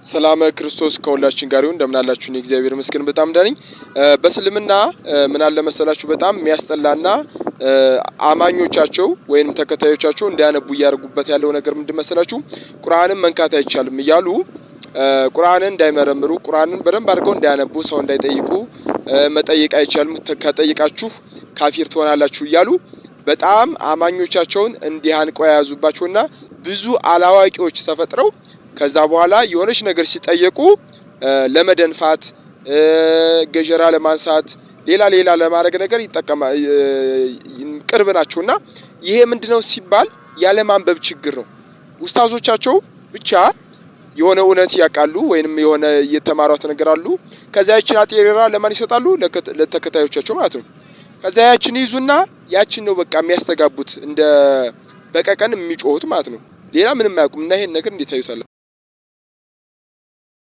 ሰላም ክርስቶስ ከሁላችን ጋር ይሁን። እንደምን አላችሁ? እግዚአብሔር ይመስገን በጣም ደህና ነኝ። በእስልምና ምን አለ መሰላችሁ በጣም የሚያስጠላና አማኞቻቸው ወይንም ተከታዮቻቸው እንዲያነቡ ያርጉበት ያለው ነገር ምንድን መሰላችሁ? ቁርአንን መንካት አይቻልም እያሉ ቁርአንን እንዳይመረምሩ ቁርአንን በደንብ አድርገው እንዲያነቡ ሰው እንዳይጠይቁ መጠየቅ አይቻልም ከጠይቃችሁ ካፊር ትሆናላችሁ እያሉ በጣም አማኞቻቸውን እንዲያንቀው ያዙባቸውና ብዙ አላዋቂዎች ተፈጥረው ከዛ በኋላ የሆነች ነገር ሲጠየቁ ለመደንፋት ገጀራ ለማንሳት ሌላ ለማድረግ ነገር ይጠቀማል ቅርብ ናቸውና ይሄ ምንድነው ሲባል ያለ ማንበብ ችግር ነው። ኡስታዞቻቸው ብቻ የሆነ እውነት ያቃሉ ወይንም የሆነ የተማሩት ነገር አሉ። ከዛ ያችን አጤራ ለማን ይሰጣሉ? ለተከታዮቻቸው ማለት ነው። ከዛ ያችን ይዙና ያችን ነው በቃ የሚያስተጋቡት እንደ በቀቀን የሚጮሁት ማለት ነው። ሌላ ምንም አያውቁም እና ይሄን ነገር እንዴት ታዩታላችሁ?